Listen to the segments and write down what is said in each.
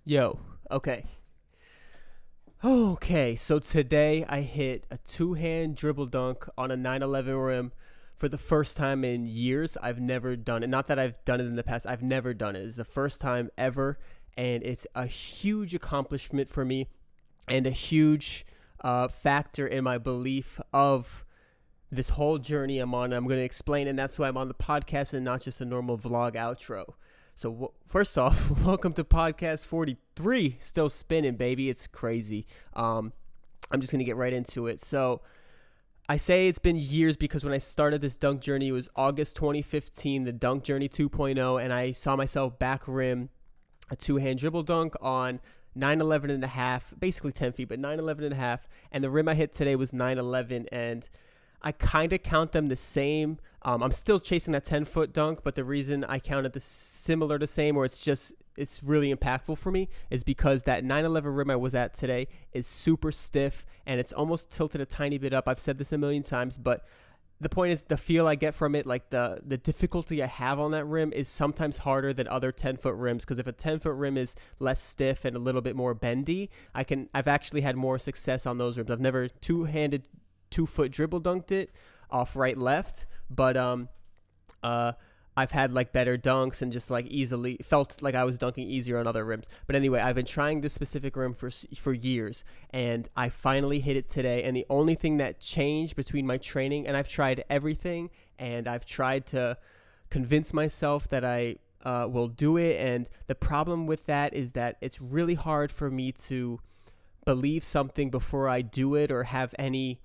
Yo, okay. Okay, so today I hit a two-hand dribble dunk on a 911 rim for the first time in years. I've never done it. Not that I've done it in the past. I've never done it. It's the first time ever, and it's a huge accomplishment for me and a huge factor in my belief of this whole journey I'm on. I'm going to explain, and that's why I'm on the podcast and not just a normal vlog outro. So first off, welcome to podcast 43. Still spinning, baby. It's crazy. I'm just going to get right into it. So I say it's been years because when I started this dunk journey, it was August 2015, the Dunk Journey 2.0, and I saw myself back rim a two-hand dribble dunk on 911 and a half, basically 10 feet, but 911 and a half. And the rim I hit today was 911, and I kind of count them the same. I'm still chasing that 10-foot dunk, but the reason I counted the similar to same, or it's really impactful for me, is because that 911 rim I was at today is super stiff, and it's almost tilted a tiny bit up. I've said this a million times, but the point is the feel I get from it, like the difficulty I have on that rim is sometimes harder than other 10-foot rims, because if a 10-foot rim is less stiff and a little bit more bendy, I've actually had more success on those rims. I've never two-handed 2-foot dribble dunked it off right left, but I've had like better dunks and just like easily felt like I was dunking easier on other rims. But anyway, I've been trying this specific rim for years, and I finally hit it today. And the only thing that changed between my training, and I've tried everything, and I've tried to convince myself that I will do it, and the problem with that is that it's really hard for me to believe something before I do it or have any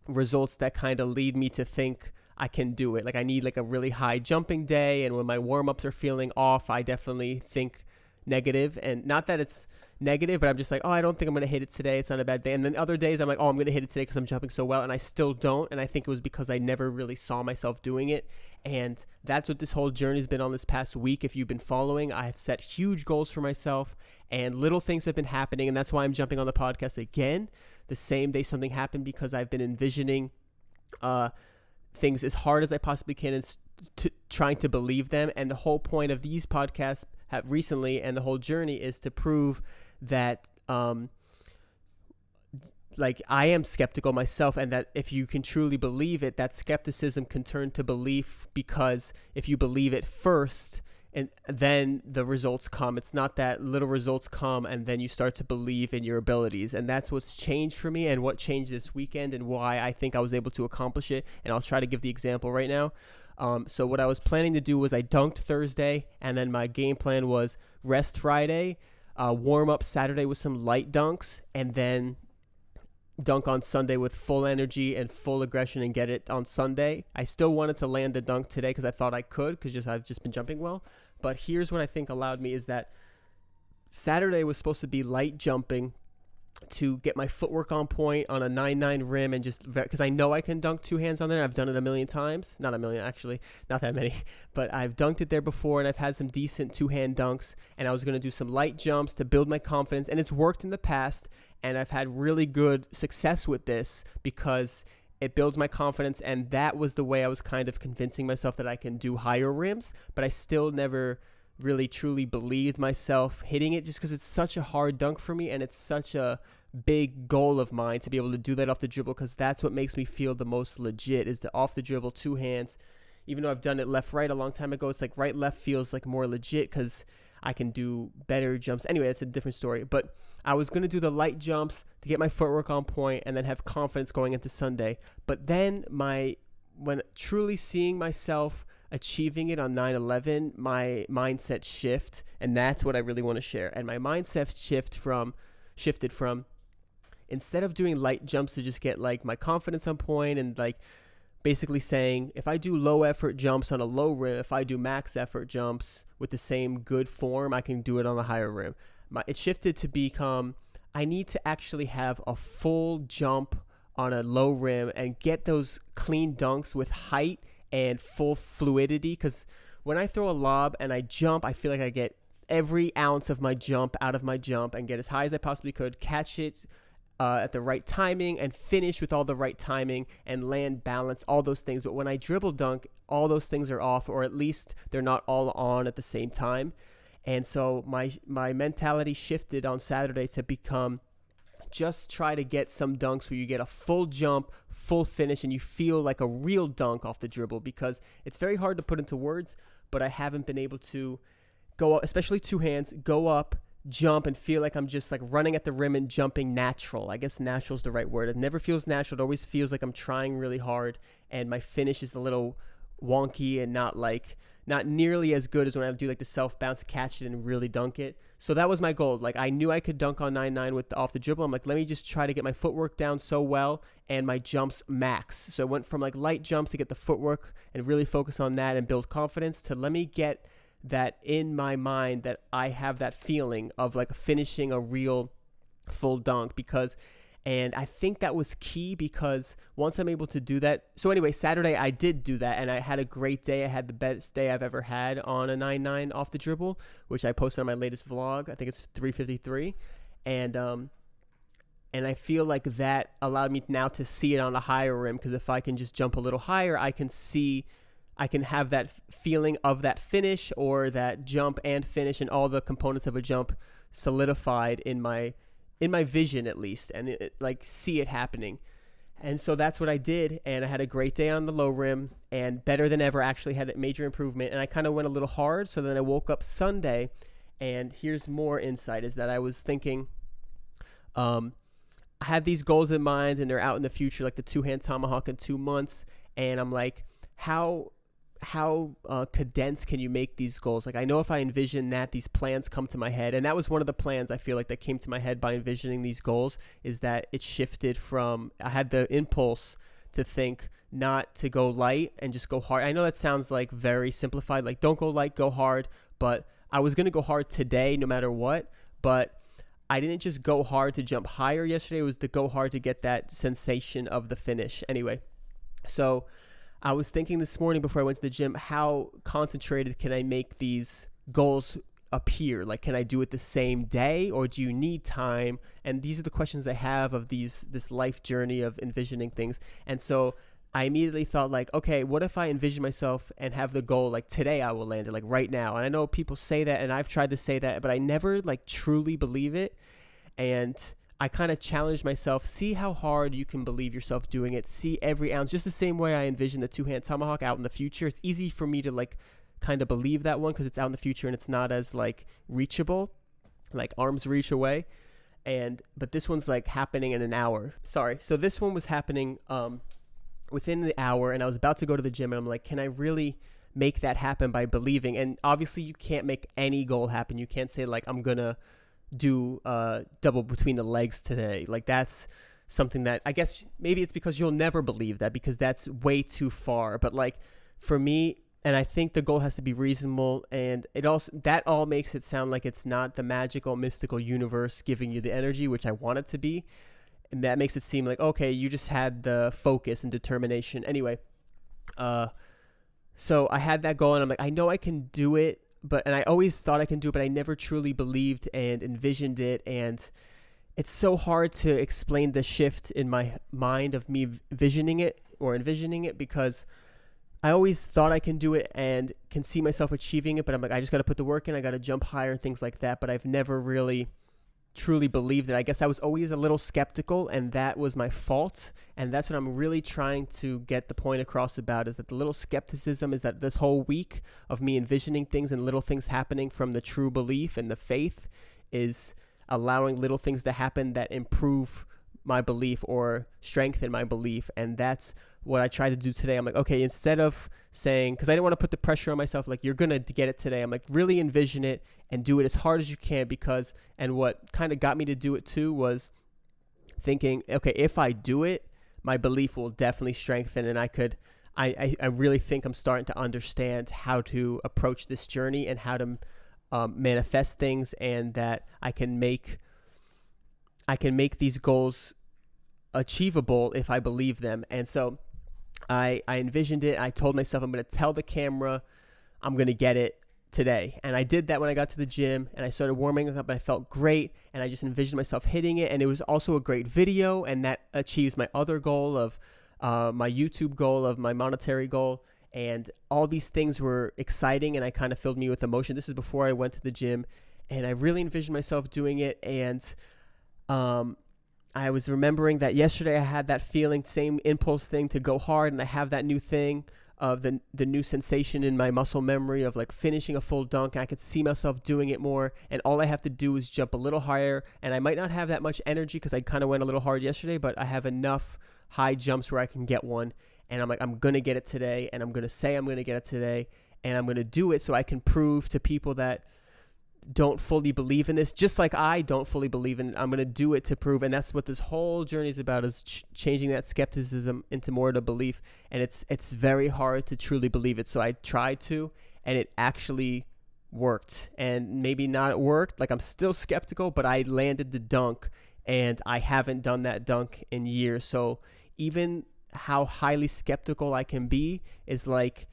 results that kind of lead me to think I can do it. Like I need like a really high jumping day, and when my warm-ups are feeling off, I definitely think negative. And not that it's negative, but I'm just like, oh, I don't think I'm going to hit it today. It's not a bad day. And then other days I'm like, oh, I'm going to hit it today because I'm jumping so well, and I still don't. And I think it was because I never really saw myself doing it. And that's what this whole journey has been on this past week. If you've been following, I have set huge goals for myself, and little things have been happening. And that's why I'm jumping on the podcast again the same day something happened, because I've been envisioning things as hard as I possibly can and trying to believe them. And the whole point of these podcasts have recently, and the whole journey, is to prove that like I am skeptical myself, and that if you can truly believe it, that skepticism can turn to belief, because if you believe it first and then the results come, it's not that little results come and then you start to believe in your abilities. And that's what's changed for me, and what changed this weekend, and why I think I was able to accomplish it. And I'll try to give the example right now. So what I was planning to do was I dunked Thursday, and then my game plan was rest Friday, warm up Saturday with some light dunks, and then dunk on Sunday with full energy and full aggression and get it on Sunday. I still wanted to land the dunk today because I thought I could, because I've just been jumping well. But here's what I think allowed me is that Saturday was supposed to be light jumping to get my footwork on point on a 9-9 rim, and just because I know I can dunk two hands on there. I've done it a million times. Not a million, actually. Not that many. But I've dunked it there before, and I've had some decent two-hand dunks. And I was going to do some light jumps to build my confidence. And it's worked in the past, and I've had really good success with this because it builds my confidence. And that was the way I was kind of convincing myself that I can do higher rims. But I still never really truly believed myself hitting it, just because it's such a hard dunk for me, and it's such a big goal of mine to be able to do that off the dribble, because that's what makes me feel the most legit, is the off the dribble two hands. Even though I've done it left right a long time ago, it's like right left feels like more legit because I can do better jumps. Anyway, that's a different story. But I was going to do the light jumps to get my footwork on point and then have confidence going into Sunday. But then when truly seeing myself achieving it on 9/11, my mindset shift, and that's what I really want to share. And my mindset shifted from instead of doing light jumps to just get like my confidence on point, and like basically saying if I do low effort jumps on a low rim, if I do max effort jumps with the same good form, I can do it on a higher rim. It shifted to become I need to actually have a full jump on a low rim and get those clean dunks with height and full fluidity, because when I throw a lob and I jump, I feel like I get every ounce of my jump out of my jump and get as high as I possibly could, catch it at the right timing, and finish with all the right timing, and land balance, all those things. But when I dribble dunk, all those things are off, or at least they're not all on at the same time. And so my mentality shifted on Saturday to become just try to get some dunks where you get a full jump, full finish, and you feel like a real dunk off the dribble, because it's very hard to put into words, but I haven't been able to go up, especially two hands, go up, jump, and feel like I'm just like running at the rim and jumping natural. I guess natural is the right word. It never feels natural. It always feels like I'm trying really hard, and my finish is a little wonky and not nearly as good as when I do like the self bounce, catch it and really dunk it. So that was my goal. Like, I knew I could dunk on 9-9 with the off the dribble. I'm like, let me just try to get my footwork down so well and my jumps max. So I went from like light jumps to get the footwork and really focus on that and build confidence, to let me get that in my mind, that I have that feeling of like finishing a real full dunk. And I think that was key, because once I'm able to do that. So anyway, Saturday I did do that, and I had a great day. I had the best day I've ever had on a 9-9 off the dribble, which I posted on my latest vlog. I think it's 353. And I feel like that allowed me now to see it on a higher rim, because if I can just jump a little higher, I can have that feeling of that finish, or that jump and finish and all the components of a jump solidified in my vision, at least, and like see it happening. And so that's what I did, and I had a great day on the low rim, and better than ever, actually had a major improvement. And I kind of went a little hard. So then I woke up Sunday, and here's more insight, is that I was thinking, I had these goals in mind, and they're out in the future, like the two-hand tomahawk in 2 months. And I'm like, how condensed can you make these goals? Like, I know if I envision that, these plans come to my head. And that was one of the plans I feel like that came to my head by envisioning these goals, is that it shifted from, I had the impulse to think not to go light and just go hard. I know that sounds like very simplified, like don't go light, go hard. But I was going to go hard today no matter what. But I didn't just go hard to jump higher yesterday. It was to go hard to get that sensation of the finish. Anyway, so I was thinking this morning before I went to the gym, how concentrated can I make these goals appear? Like, can I do it the same day, or do you need time? And these are the questions I have of this life journey of envisioning things. And so I immediately thought, like, okay, what if I envision myself and have the goal, like, today I will land it, like right now. And I know people say that, and I've tried to say that, but I never like truly believe it. And I kind of challenged myself, see how hard you can believe yourself doing it, see every ounce, just the same way I envision the two-hand tomahawk out in the future. It's easy for me to like kind of believe that one, because it's out in the future and it's not as like reachable, like arm's reach away. But this one's like happening in an hour. So this one was happening within the hour, and I was about to go to the gym, and I'm like, can I really make that happen by believing? And obviously you can't make any goal happen. You can't say like, I'm gonna do double between the legs today. Like, that's something that I guess maybe it's because you'll never believe that, because that's way too far. But like for me, and I think the goal has to be reasonable, and that all makes it sound like it's not the magical, mystical universe giving you the energy, which I want it to be. And that makes it seem like, okay, you just had the focus and determination. Anyway, so I had that goal, and I'm like, I know I can do it. And I always thought I can do it, but I never truly believed and envisioned it. And it's so hard to explain the shift in my mind of me envisioning it, because I always thought I can do it and can see myself achieving it. But I'm like, I just got to put the work in. I got to jump higher and things like that. But I've never really truly believed it. I guess I was always a little skeptical, and that was my fault. And that's what I'm really trying to get the point across about, is that the little skepticism is that this whole week of me envisioning things and little things happening from the true belief and the faith is allowing little things to happen that improve my belief or strengthen my belief. And that's what I tried to do today. I'm like, okay, instead of saying, because I didn't want to put the pressure on myself, like, you're going to get it today. I'm like, really envision it and do it as hard as you can, because, and what kind of got me to do it too was thinking, okay, if I do it, my belief will definitely strengthen, and I really think I'm starting to understand how to approach this journey and how to manifest things, and that I can make these goals achievable if I believe them. And so I envisioned it. I told myself, I'm going to tell the camera I'm going to get it today. And I did that when I got to the gym, and I started warming up, and I felt great, and I just envisioned myself hitting it. And it was also a great video, and that achieves my other goal of my YouTube goal, of my monetary goal. And all these things were exciting, and I kind of filled me with emotion. This is before I went to the gym, and I really envisioned myself doing it. And I was remembering that yesterday I had that feeling, same impulse thing to go hard, and I have that new thing of the new sensation in my muscle memory of like finishing a full dunk. I could see myself doing it more, and all I have to do is jump a little higher, and I might not have that much energy because I kind of went a little hard yesterday, but I have enough high jumps where I can get one, and I'm like, I'm going to get it today, and I'm going to say I'm going to get it today, and I'm going to do it so I can prove to people that don't fully believe in this, just like I don't fully believe in it. I'm going to do it to prove, and that's what this whole journey is about, is changing that skepticism into more to belief. And it's very hard to truly believe it. So I tried to, and it actually worked. And maybe not worked, like I'm still skeptical, but I landed the dunk, and I haven't done that dunk in years. So even how highly skeptical I can be is like,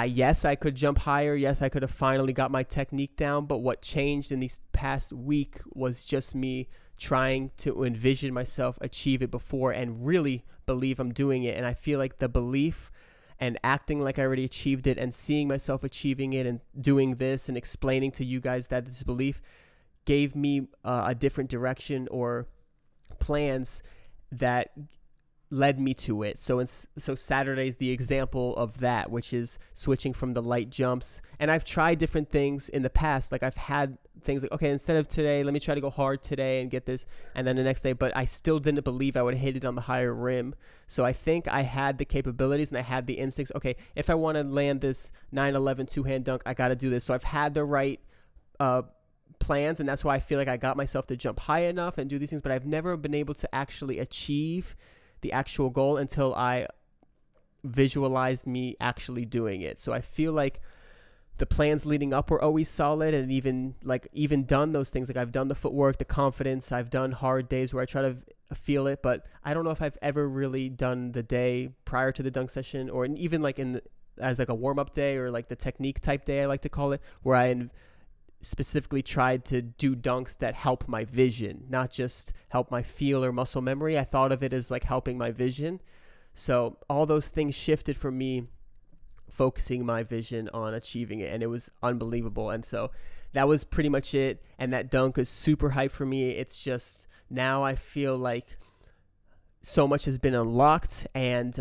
yes, I could jump higher. Yes, I could have finally got my technique down. But what changed in these past week was just me trying to envision myself achieve it before and really believe I'm doing it. And I feel like the belief and acting like I already achieved it and seeing myself achieving it and doing this and explaining to you guys that this belief gave me a different direction or plans that led me to it. So Saturday's the example of that, which is switching from the light jumps. And I've tried different things in the past. Like I've had things like, okay, instead of today, let me try to go hard today and get this, and then the next day, but I still didn't believe I would hit it on the higher rim. So I think I had the capabilities and I had the instincts. Okay, if I want to land this 9/11 two-hand dunk, I got to do this. So I've had the right plans, and that's why I feel like I got myself to jump high enough and do these things, but I've never been able to actually achieve the actual goal until I visualized me actually doing it. So I feel like the plans leading up were always solid, and even done those things. Like I've done the footwork, the confidence, I've done hard days where I try to feel it, but I don't know if I've ever really done the day prior to the dunk session, or even like as like a warm-up day, or like the technique type day I like to call it, where I specifically tried to do dunks that help my vision, not just help my feel or muscle memory. I thought of it as like helping my vision. So all those things shifted for me, focusing my vision on achieving it, and it was unbelievable. And so that was pretty much it. And that dunk is super hype for me. It's just now I feel like so much has been unlocked, and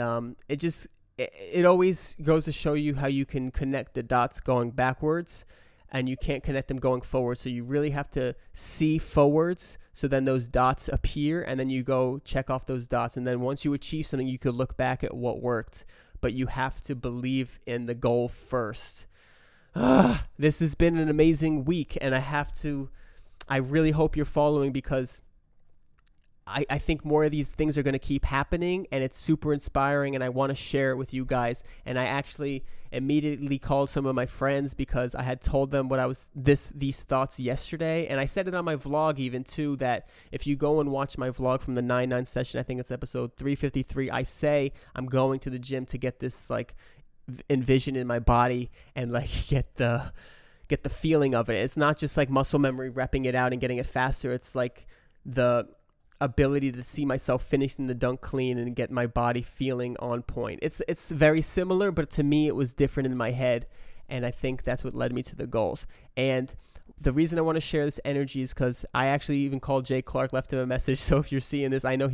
it always goes to show you how you can connect the dots going backwards, and you can't connect them going forward. So you really have to see forwards, so then those dots appear, and then you go check off those dots. And then once you achieve something, you could look back at what worked, but you have to believe in the goal first. This has been an amazing week, and I really hope you're following, because I think more of these things are going to keep happening, and it's super inspiring, and I want to share it with you guys. And I actually immediately called some of my friends, because I had told them these thoughts yesterday, and I said it on my vlog even too, that if you go and watch my vlog from the 9/9 session, I think it's episode 353, I say I'm going to the gym to get this like envision in my body and like get the feeling of it. It's not just like muscle memory repping it out and getting it faster. It's like the ability to see myself finishing the dunk clean and get my body feeling on point. It's very similar, but to me it was different in my head, and I think that's what led me to the goals. And the reason I want to share this energy is because I actually even called Jay Clark, left him a message. So if you're seeing this, I know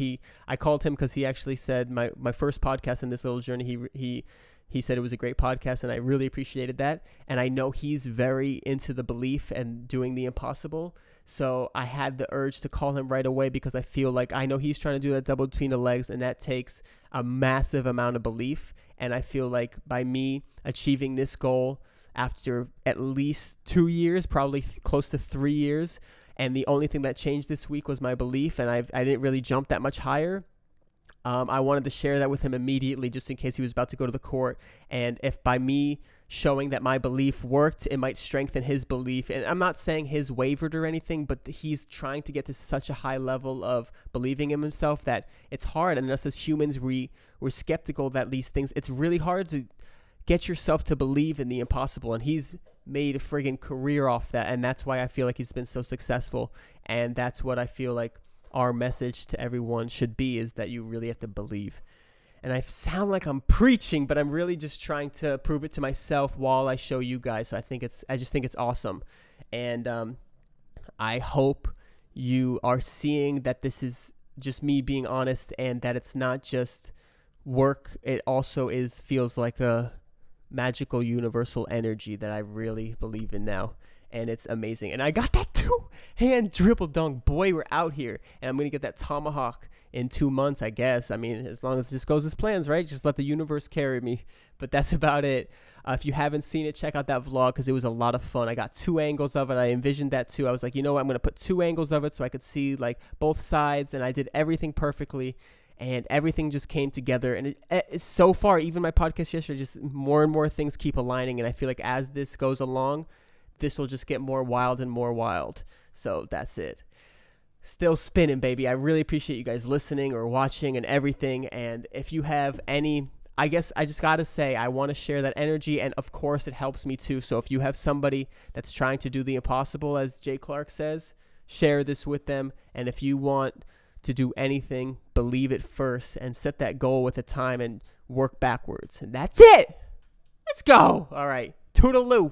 I called him because he actually said my first podcast in this little journey, he said it was a great podcast, and I really appreciated that. And I know he's very into the belief and doing the impossible. So I had the urge to call him right away, because I feel like I know he's trying to do that double between the legs, and that takes a massive amount of belief. And I feel like by me achieving this goal after at least 2 years, probably close to 3 years, and the only thing that changed this week was my belief, and I didn't really jump that much higher. I wanted to share that with him immediately, just in case he was about to go to the court. And if by me showing that my belief worked, it might strengthen his belief. And I'm not saying his wavered or anything, but he's trying to get to such a high level of believing in himself that it's hard. And us as humans, we're skeptical that these things, it's really hard to get yourself to believe in the impossible. And he's made a friggin' career off that. And that's why I feel like he's been so successful. And that's what I feel like our message to everyone should be, is that you really have to believe. And I sound like I'm preaching, but I'm really just trying to prove it to myself while I show you guys. So I just think it's awesome. And I hope you are seeing that this is just me being honest and that it's not just work. It also feels like a magical universal energy that I really believe in now. And it's amazing. And I got that 2-hand dribble dunk. Boy, we're out here. And I'm going to get that tomahawk in 2 months, I guess. I mean, as long as it just goes as plans, right? Just let the universe carry me. But that's about it. If you haven't seen it, check out that vlog because it was a lot of fun. I got 2 angles of it. I envisioned that too. I was like, you know what? I'm going to put 2 angles of it so I could see like both sides. And I did everything perfectly. And everything just came together. And it's so far, even my podcast yesterday, just more and more things keep aligning. And I feel like as this goes along, this will just get more wild and more wild. So that's it. Still spinning, baby. I really appreciate you guys listening or watching and everything. And if you have any, I guess I just got to say, I want to share that energy. And of course, it helps me too. So if you have somebody that's trying to do the impossible, as Jay Clark says, share this with them. And if you want to do anything, believe it first and set that goal with a time and work backwards. And that's it. Let's go. All right. Toodaloo.